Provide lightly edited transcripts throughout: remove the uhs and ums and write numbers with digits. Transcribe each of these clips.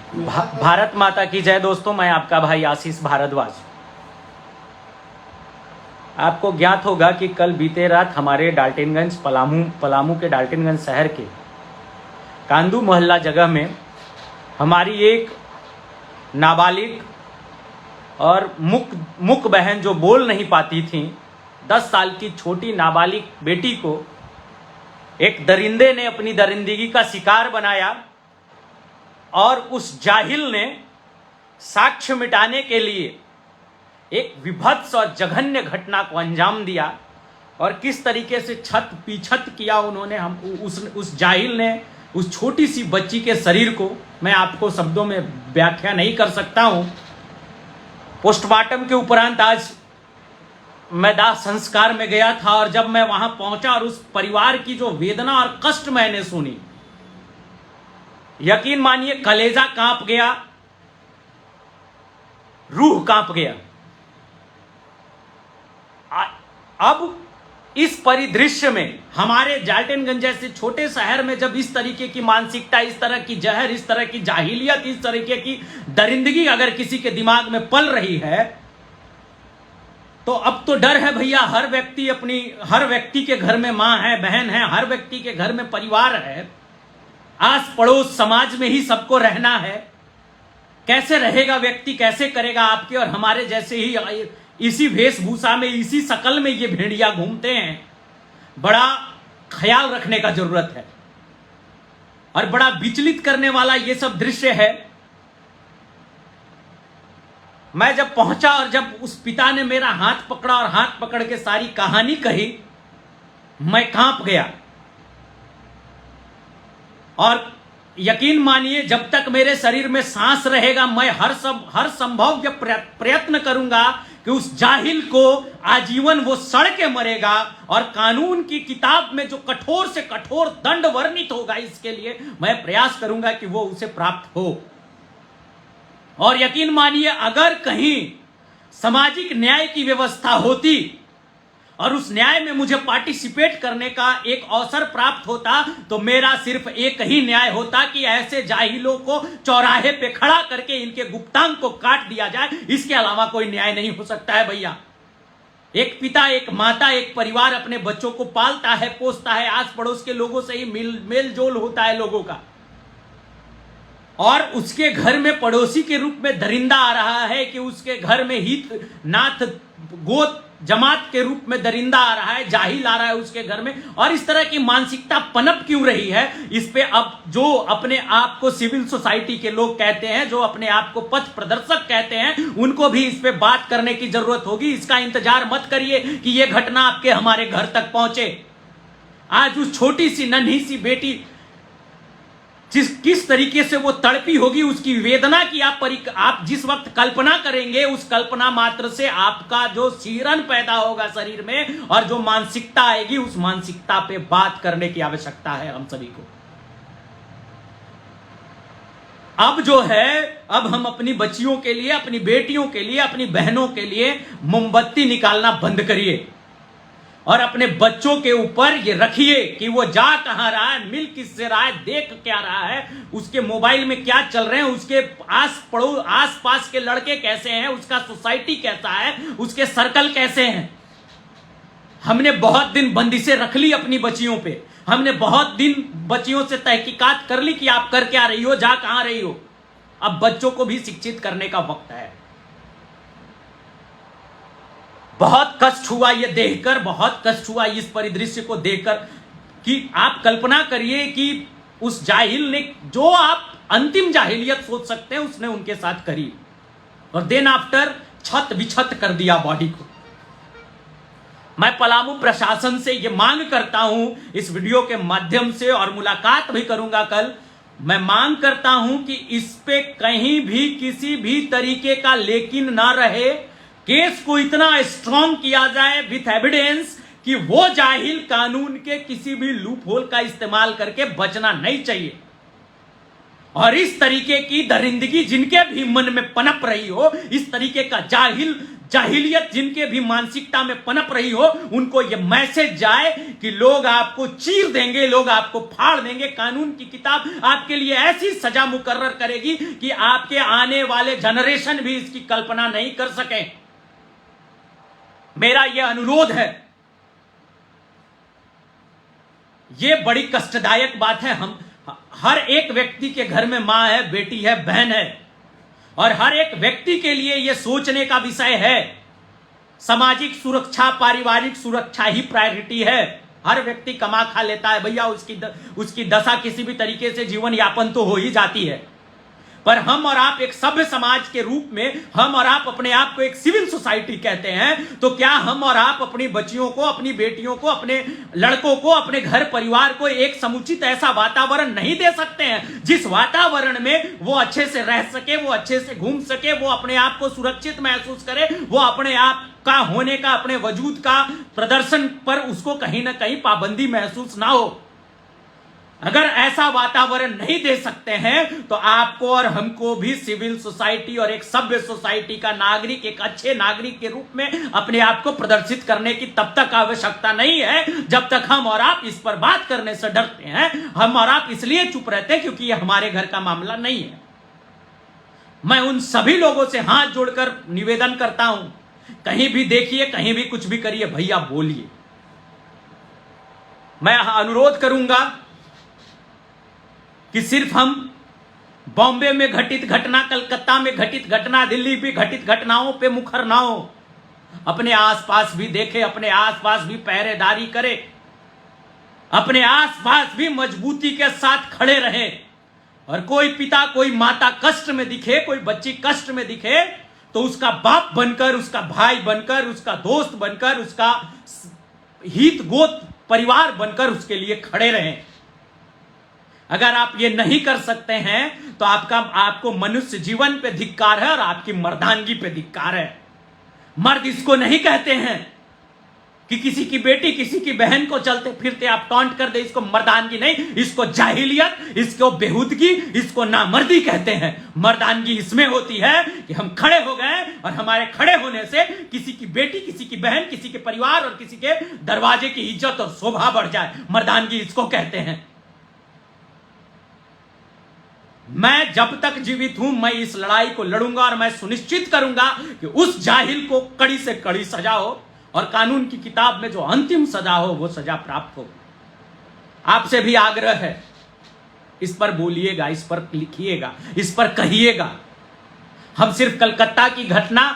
भारत माता की जय। दोस्तों, मैं आपका भाई आशीष भारद्वाज। आपको ज्ञात होगा कि कल बीते रात हमारे डाल्टनगंज पलामू के डाल्टनगंज शहर के कांदू मोहल्ला जगह में हमारी एक नाबालिग और मुक बहन जो बोल नहीं पाती थी, 10 साल की छोटी नाबालिग बेटी को एक दरिंदे ने अपनी दरिंदगी का शिकार बनाया और उस जाहिल ने साक्ष्य मिटाने के लिए एक विभत्स और जघन्य घटना को अंजाम दिया। और किस तरीके से छत पीछत किया उन्होंने, हम उस जाहिल ने उस छोटी सी बच्ची के शरीर को, मैं आपको शब्दों में व्याख्या नहीं कर सकता हूं। पोस्टमार्टम के उपरांत आज मैं दाह संस्कार में गया था और जब मैं वहां पहुंचा और उस परिवार की जो वेदना और कष्ट मैंने सुनी, यकीन मानिए कलेजा कांप गया, रूह कांप गया। अब इस परिदृश्य में हमारे डाल्टनगंज जैसे छोटे शहर में जब इस तरीके की मानसिकता, इस तरह की जहर, इस तरह की जाहिलियत, इस तरीके की दरिंदगी अगर किसी के दिमाग में पल रही है, तो अब तो डर है भैया। हर व्यक्ति के घर में मां है, बहन है, हर व्यक्ति के घर में परिवार है, आस पड़ोस समाज में ही सबको रहना है। कैसे रहेगा व्यक्ति, कैसे करेगा? आपके और हमारे जैसे ही इसी वेशभूषा में, इसी शकल में ये भेड़िया घूमते हैं। बड़ा ख्याल रखने का जरूरत है और बड़ा विचलित करने वाला ये सब दृश्य है। मैं जब पहुंचा और जब उस पिता ने मेरा हाथ पकड़ा और हाथ पकड़ के सारी कहानी कही, मैं कांप गया। और यकीन मानिए, जब तक मेरे शरीर में सांस रहेगा, मैं हर संभव प्रयत्न करूंगा कि उस जाहिल को आजीवन वो सड़ के मरेगा और कानून की किताब में जो कठोर से कठोर दंड वर्णित होगा, इसके लिए मैं प्रयास करूंगा कि वो उसे प्राप्त हो। और यकीन मानिए, अगर कहीं सामाजिक न्याय की व्यवस्था होती और उस न्याय में मुझे पार्टिसिपेट करने का एक अवसर प्राप्त होता, तो मेरा सिर्फ एक ही न्याय होता कि ऐसे जाहिलों को चौराहे पे खड़ा करके इनके गुप्तांग को काट दिया जाए। इसके अलावा कोई न्याय नहीं हो सकता है भैया। एक पिता, एक माता, एक परिवार अपने बच्चों को पालता है, पोसता है, आस पड़ोस के लोगों से ही मेल जोल होता है लोगों का, और उसके घर में पड़ोसी के रूप में दरिंदा आ रहा है कि उसके घर में हित नाथ गोत जमात के रूप में दरिंदा आ रहा है, जाहिल आ रहा है उसके घर में। और इस तरह की मानसिकता पनप क्यों रही है? इस पे अब जो अपने आप को सिविल सोसाइटी के लोग कहते हैं, जो अपने आप को पथ प्रदर्शक कहते हैं, उनको भी इस पे बात करने की जरूरत होगी। इसका इंतजार मत करिए कि यह घटना आपके हमारे घर तक पहुंचे। आज उस छोटी सी नन्ही सी बेटी किस तरीके से वो तड़पी होगी, उसकी वेदना की आप जिस वक्त कल्पना करेंगे, उस कल्पना मात्र से आपका जो सीरन पैदा होगा शरीर में और जो मानसिकता आएगी, उस मानसिकता पे बात करने की आवश्यकता है हम सभी को। अब जो है, अब हम अपनी बच्चियों के लिए, अपनी बेटियों के लिए, अपनी बहनों के लिए मोमबत्ती निकालना बंद करिए और अपने बच्चों के ऊपर ये रखिए कि वो जा कहां रहा है, मिल किससे रहा है, देख क्या रहा है, उसके मोबाइल में क्या चल रहे हैं, उसके आस पास के लड़के कैसे हैं, उसका सोसाइटी कैसा है, उसके सर्कल कैसे हैं। हमने बहुत दिन बंदिशें रख ली अपनी बच्चियों पे, हमने बहुत दिन बच्चियों से तहकीकात कर ली कि आप कर क्या रही हो, जा कहां रही हो। अब बच्चों को भी शिक्षित करने का वक्त है। बहुत कष्ट हुआ ये देखकर, बहुत कष्ट हुआ इस परिदृश्य को देखकर कि आप कल्पना करिए कि उस जाहिल ने, जो आप अंतिम जाहिलियत सोच सकते हैं, उसने उनके साथ करी और देन आफ्टर छत बिछत कर दिया बॉडी को। मैं पलामू प्रशासन से ये मांग करता हूं इस वीडियो के माध्यम से, और मुलाकात भी करूंगा कल। मैं मांग करता हूं कि इस पे कहीं भी किसी भी तरीके का लेकिन ना रहे। केस को इतना स्ट्रॉन्ग किया जाए विथ एविडेंस कि वो जाहिल कानून के किसी भी लूप होल का इस्तेमाल करके बचना नहीं चाहिए। और इस तरीके की दरिंदगी जिनके भी मन में पनप रही हो, इस तरीके का जाहिलियत जिनके भी मानसिकता में पनप रही हो, उनको यह मैसेज जाए कि लोग आपको चीर देंगे, लोग आपको फाड़ देंगे। कानून की किताब आपके लिए ऐसी सजा मुकर्रर करेगी कि आपके आने वाले जनरेशन भी इसकी कल्पना नहीं कर सके। मेरा यह अनुरोध है। यह बड़ी कष्टदायक बात है। हम हर एक व्यक्ति के घर में मां है, बेटी है, बहन है, और हर एक व्यक्ति के लिए यह सोचने का विषय है। सामाजिक सुरक्षा, पारिवारिक सुरक्षा ही प्रायोरिटी है। हर व्यक्ति कमा खा लेता है भैया, उसकी दशा किसी भी तरीके से जीवन यापन तो हो ही जाती है। पर हम और आप एक सभ्य समाज के रूप में, हम और आप अपने आप को एक सिविल सोसाइटी कहते हैं, तो क्या हम और आप अपनी बच्चियों को, अपनी बेटियों को, अपने लड़कों को, अपने घर परिवार को एक समुचित ऐसा वातावरण नहीं दे सकते हैं जिस वातावरण में वो अच्छे से रह सके, वो अच्छे से घूम सके, वो अपने आप को सुरक्षित महसूस करे, वो अपने आप का होने का, अपने वजूद का प्रदर्शन पर उसको कहीं ना कहीं पाबंदी महसूस ना हो? अगर ऐसा वातावरण नहीं दे सकते हैं तो आपको और हमको भी सिविल सोसाइटी और एक सभ्य सोसाइटी का नागरिक, एक अच्छे नागरिक के रूप में अपने आप को प्रदर्शित करने की तब तक आवश्यकता नहीं है जब तक हम और आप इस पर बात करने से डरते हैं। हम और आप इसलिए चुप रहते हैं क्योंकि यह हमारे घर का मामला नहीं है। मैं उन सभी लोगों से हाथ जोड़कर निवेदन करता हूं, कहीं भी देखिए, कहीं भी कुछ भी करिए, भैया बोलिए। मैं अनुरोध करूंगा कि सिर्फ हम बॉम्बे में घटित घटना, कलकत्ता में घटित घटना, दिल्ली में घटित घटनाओं पे मुखर ना हो, अपने आसपास भी देखे, अपने आसपास भी पहरेदारी करे, अपने आसपास भी मजबूती के साथ खड़े रहे। और कोई पिता, कोई माता कष्ट में दिखे, कोई बच्ची कष्ट में दिखे तो उसका बाप बनकर, उसका भाई बनकर, उसका दोस्त बनकर, उसका हित गोत परिवार बनकर उसके लिए खड़े रहें। अगर आप ये नहीं कर सकते हैं तो आपको मनुष्य जीवन पे धिक्कार है और आपकी मर्दानगी पे धिक्कार है। मर्द इसको नहीं कहते हैं कि किसी की बेटी, किसी की बहन को चलते फिरते आप टॉन्ट कर दे, इसको मर्दानगी नहीं, इसको जाहिलियत, इसको बेहुदगी, इसको नामर्दी कहते हैं। मर्दानगी इसमें होती है कि हम खड़े हो गए और हमारे खड़े होने से किसी की बेटी, किसी की बहन, किसी के परिवार और किसी के दरवाजे की इज्जत और शोभा बढ़ जाए। मर्दानगी इसको कहते हैं। मैं जब तक जीवित हूं, मैं इस लड़ाई को लड़ूंगा और मैं सुनिश्चित करूंगा कि उस जाहिल को कड़ी से कड़ी सजा हो और कानून की किताब में जो अंतिम सजा हो वो सजा प्राप्त हो। आपसे भी आग्रह है, इस पर बोलिएगा, इस पर लिखिएगा, इस पर कहिएगा। हम सिर्फ कलकत्ता की घटना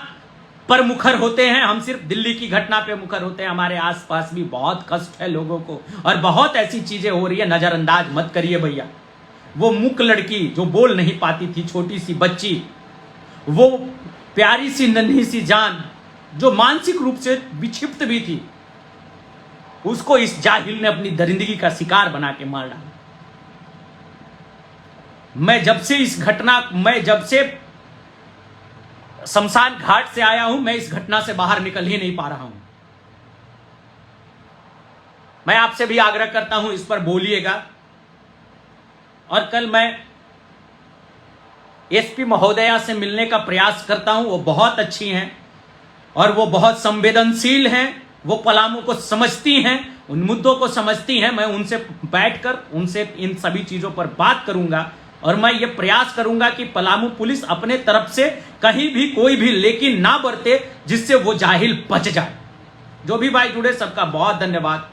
पर मुखर होते हैं, हम सिर्फ दिल्ली की घटना पे मुखर होते हैं। हमारे आसपास भी बहुत कष्ट है लोगों को और बहुत ऐसी चीजें हो रही है, नजरअंदाज मत करिए भैया। वो मूक लड़की जो बोल नहीं पाती थी, छोटी सी बच्ची, वो प्यारी सी नन्ही सी जान जो मानसिक रूप से विक्षिप्त भी थी, उसको इस जाहिल ने अपनी दरिंदगी का शिकार बना के मार डाला। मैं जब से शमशान घाट से आया हूं, मैं इस घटना से बाहर निकल ही नहीं पा रहा हूं। मैं आपसे भी आग्रह करता हूं, इस पर बोलिएगा। और कल मैं एसपी महोदया से मिलने का प्रयास करता हूं। वो बहुत अच्छी हैं और वो बहुत संवेदनशील हैं, वो पलामू को समझती हैं, उन मुद्दों को समझती हैं। मैं उनसे बैठकर उनसे इन सभी चीज़ों पर बात करूंगा और मैं ये प्रयास करूंगा कि पलामू पुलिस अपने तरफ से कहीं भी कोई भी लेकिन ना बरते जिससे वो जाहिल बच जाए। जो भी भाई जुड़े सबका बहुत धन्यवाद।